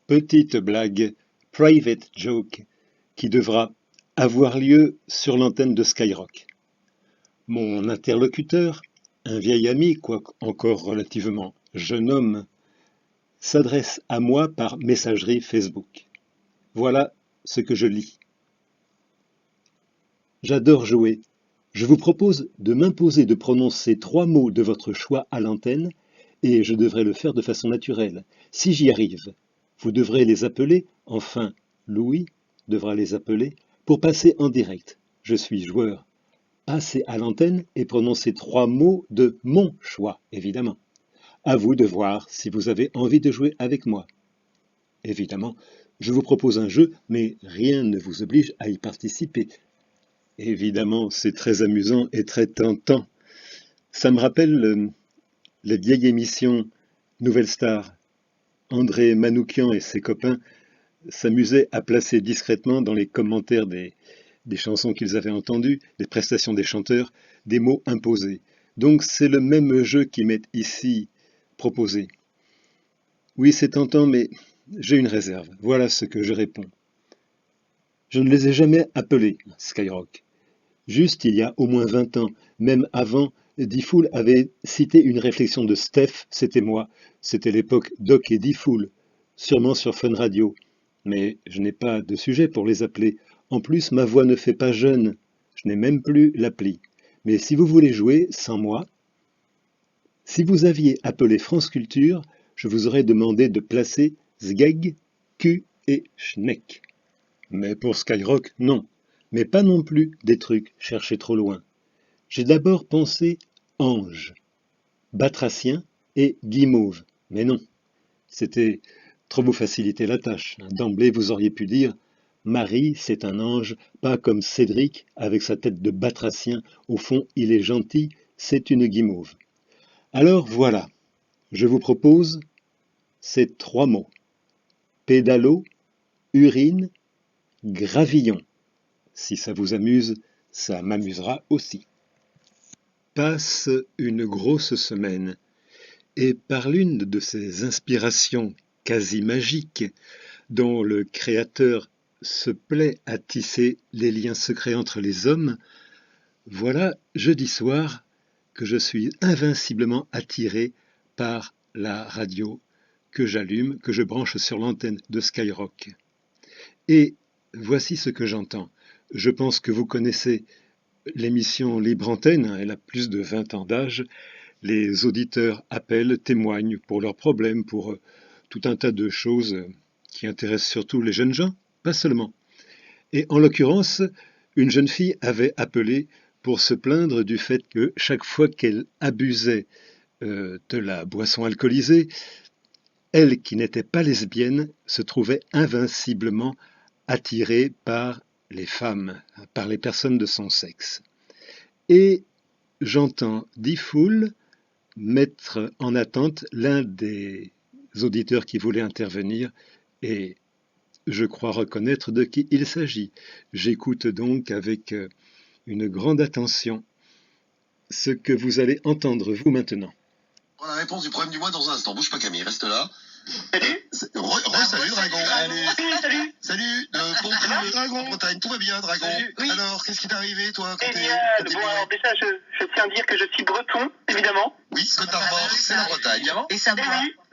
Petite blague, private joke, qui devra avoir lieu sur l'antenne de Skyrock. Mon interlocuteur, un vieil ami, quoique encore relativement jeune homme, s'adresse à moi par messagerie Facebook. Voilà ce que je lis. J'adore jouer. Je vous propose de m'imposer de prononcer 3 mots de votre choix à l'antenne, et je devrais le faire de façon naturelle. Si j'y arrive, vous devrez les appeler, enfin, Louis devra les appeler, pour passer en direct. Je suis joueur. Passez à l'antenne et prononcez 3 mots de mon choix, évidemment. À vous de voir si vous avez envie de jouer avec moi. Évidemment, je vous propose un jeu, mais rien ne vous oblige à y participer. Évidemment, c'est très amusant et très tentant. Ça me rappelle la vieille émission Nouvelle Star. André Manoukian et ses copains s'amusaient à placer discrètement dans les commentaires des chansons qu'ils avaient entendues, des prestations des chanteurs, des mots imposés. Donc c'est le même jeu qui m'est ici proposé. Oui, c'est tentant, mais j'ai une réserve. Voilà ce que je réponds. Je ne les ai jamais appelés Skyrock. Juste il y a au moins 20 ans, même avant, Diffoul avait cité une réflexion de Steph, c'était moi, c'était l'époque Doc et Diffoul, sûrement sur Fun Radio. Mais je n'ai pas de sujet pour les appeler. En plus, ma voix ne fait pas jeune. Je n'ai même plus l'appli. Mais si vous voulez jouer sans moi, si vous aviez appelé France Culture, je vous aurais demandé de placer Zgeg, Q et Schneck. Mais pour Skyrock, non. Mais pas non plus des trucs cherchés trop loin. J'ai d'abord pensé ange, batracien et guimauve. Mais non, c'était trop vous faciliter la tâche. D'emblée, vous auriez pu dire Marie, c'est un ange, pas comme Cédric avec sa tête de batracien. Au fond, il est gentil, c'est une guimauve. Alors voilà, je vous propose ces 3 mots. Pédalo, urine, gravillon. Si ça vous amuse, ça m'amusera aussi. Passe une grosse semaine, et par l'une de ces inspirations quasi magiques, dont le Créateur se plaît à tisser les liens secrets entre les hommes, voilà jeudi soir que je suis invinciblement attiré par la radio que j'allume, que je branche sur l'antenne de Skyrock. Et voici ce que j'entends. Je pense que vous connaissez l'émission Libre Antenne, elle a plus de 20 ans d'âge. Les auditeurs appellent, témoignent pour leurs problèmes, pour tout un tas de choses qui intéressent surtout les jeunes gens, pas seulement. Et en l'occurrence, une jeune fille avait appelé pour se plaindre du fait que chaque fois qu'elle abusait de la boisson alcoolisée, elle qui n'était pas lesbienne se trouvait invinciblement attirée par les femmes, par les personnes de son sexe. Et j'entends Diffoul mettre en attente l'un des auditeurs qui voulait intervenir et je crois reconnaître de qui il s'agit. J'écoute donc avec une grande attention ce que vous allez entendre vous maintenant. On a la réponse du problème du mois dans un instant. Bouge pas Camille, reste là. Salut. Salut Dragon. Salut. Salut de Pontrue, Dragon. En Bretagne, tout va bien Dragon. Salut, oui. Alors, qu'est-ce qui t'est arrivé toi quand Génial. Bon, alors déjà, je tiens à dire que je suis breton, évidemment. Oui, Scott-Arbor, c'est la Bretagne. Et ça va.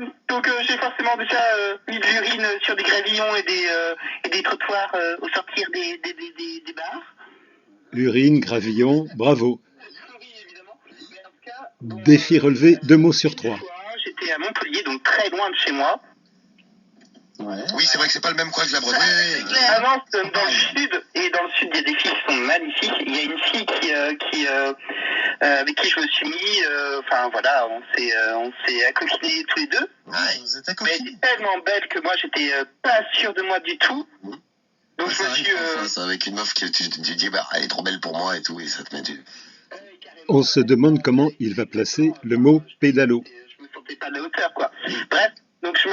Oui. Donc j'ai forcément déjà mis de l'urine sur des gravillons et des trottoirs au sortir des bars. Urine, gravillon, bravo. Oui, évidemment. Mais en tout cas, bon, Défi relevé, 2 mots sur 3. J'étais à Montpellier, donc très loin de chez moi. Ouais. Oui, c'est vrai que c'est pas le même coin que la Bretagne. Oui. Avance dans le sud, et dans le sud, il y a des filles qui sont magnifiques. Il y a une fille avec qui je me suis mis, enfin voilà, on s'est accoquinés tous les deux. Ouais, vous êtes Mais accompagnés. elle était tellement belle que moi, j'étais pas sûr de moi du tout. Donc je Ça me arrive suis... parfois, ça, avec une meuf qui tu dis bah elle est trop belle pour moi et tout et ça te met du... On se demande comment il va placer le mot pédalo. Je me sentais pas de la hauteur, quoi. Bref, donc j'ai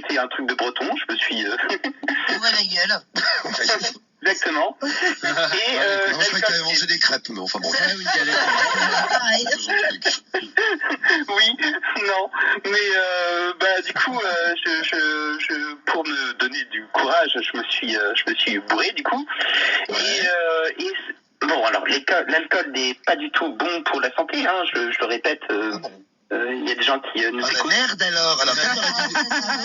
fait un truc de breton, je me suis... Ouvre la gueule. Exactement. Et non, je croyais qu'elle avait elle- mangé des crêpes, mais enfin bon. Oui, pareil. Oui, non, mais pour me donner du courage, je me suis bourré du coup. Bon, alors l'alcool n'est pas du tout bon pour la santé, hein, je le répète. Il y a des gens qui nous écoutent. Merde alors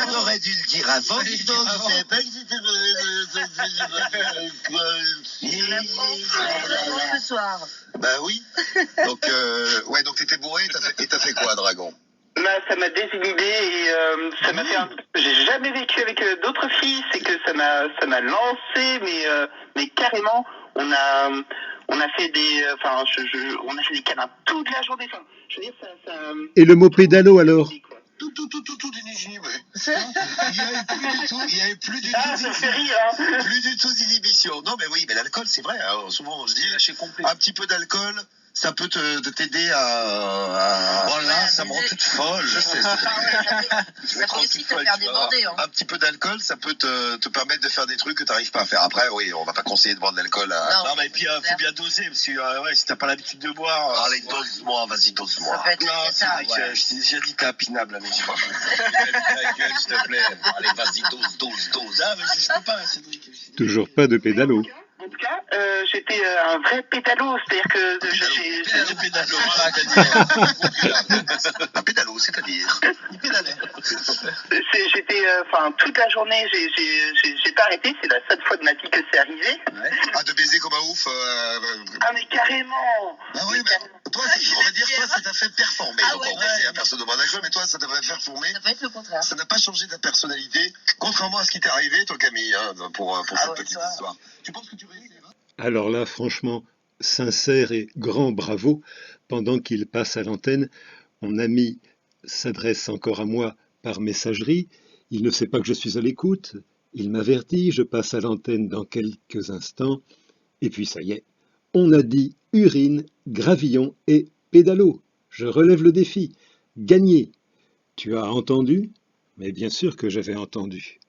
on aurait dû le dire avant, dis donc, je savais pas que c'était Ce soir. Bah oui. Donc, donc t'étais bourré, et t'as fait quoi, Dragon? Ça m'a désinhibé et ça m'a fait j'ai jamais vécu avec d'autres filles, c'est que ça m'a lancé, mais carrément, on a fait des on a fait des câlins toute la journée. Enfin, je veux dire, ça Et le mot pédalo alors? Tout dénigé, ouais. Il y avait plus du tout. Ah, ça fait rire, hein. Plus du tout d'inhibition. Non, mais oui, mais l'alcool, c'est vrai. Hein, souvent, on se dit, lâcher complet. Un petit peu d'alcool, ça peut t'aider à... Voilà, ça me rend toute folle. Je sais. Ça peut aussi te faire déborder. Hein. Un petit peu d'alcool, ça peut te permettre de faire des trucs que tu n'arrives pas à faire. Après, oui, on va pas conseiller de boire de l'alcool. Non, mais puis faut bien doser, parce que si t'as pas l'habitude de boire... Allez, dose-moi, vas-y, dose-moi. Ça peut être Non, c'est vrai que je t'ai déjà dit, t'es impinable, la mec. Ta gueule, s'il te plaît. Allez, vas-y, dose. Ah, mais je peux pas, Cédric. Toujours pas de pédalo. En tout cas, j'étais un vrai pédalo, c'est-à-dire que Pédalo, un pédalo, c'est-à-dire. j'étais, toute la journée, j'ai pas arrêté, c'est la seule fois de ma vie que c'est arrivé. Ouais. Ah, de baiser comme un ouf. Ah, mais carrément. Ah oui, mais toi, on va dire, toi, ça t'a fait performer. Ah Donc, ouais, on va dire, personne ne demande d'accord, mais toi, ça t'a fait performer. Ça peut être le contraire. Ça n'a pas changé ta personnalité, contrairement à ce qui t'est arrivé, toi, Camille, hein, pour cette petite histoire. Tu penses que tu réussiras? Alors là, franchement, sincère et grand bravo. Pendant qu'il passe à l'antenne, mon ami s'adresse encore à moi par messagerie. Il ne sait pas que je suis à l'écoute. Il m'avertit, je passe à l'antenne dans quelques instants. Et puis ça y est, on a dit urine, gravillon et pédalo. Je relève le défi. Gagné. Tu as entendu? Mais bien sûr que j'avais entendu.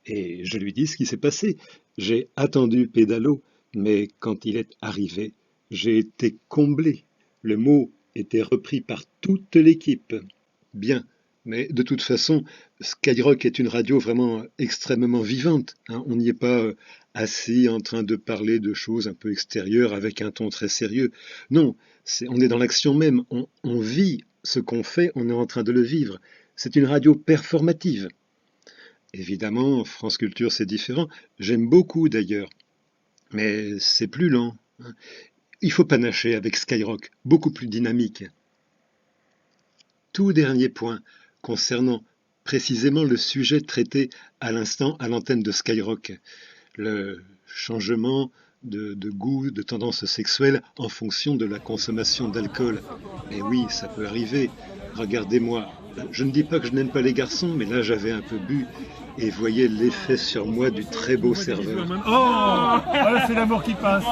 Et je lui dis ce qui s'est passé. J'ai attendu pédalo, mais quand il est arrivé, j'ai été comblé. Le mot était repris par toute l'équipe. Bien, mais de toute façon, Skyrock est une radio vraiment extrêmement vivante. Hein. On n'y est pas assis en train de parler de choses un peu extérieures avec un ton très sérieux. Non, on est dans l'action même. On vit ce qu'on fait, on est en train de le vivre. C'est une radio performative. Évidemment, France Culture, c'est différent. J'aime beaucoup d'ailleurs. Mais c'est plus lent. Il faut panacher avec Skyrock, beaucoup plus dynamique. Tout dernier point concernant précisément le sujet traité à l'instant à l'antenne de Skyrock. Le changement de goût, de tendance sexuelle en fonction de la consommation d'alcool. Et oui, ça peut arriver. Regardez-moi. Je ne dis pas que je n'aime pas les garçons, mais là j'avais un peu bu et voyez l'effet sur moi du très beau serveur. Oh, c'est l'amour qui passe.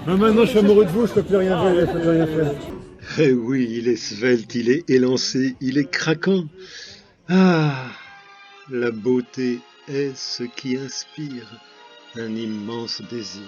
Maintenant je suis amoureux de vous, je peux plus rien faire. Eh oui, il est svelte, il est élancé, il est craquant. Ah, la beauté est ce qui inspire un immense désir.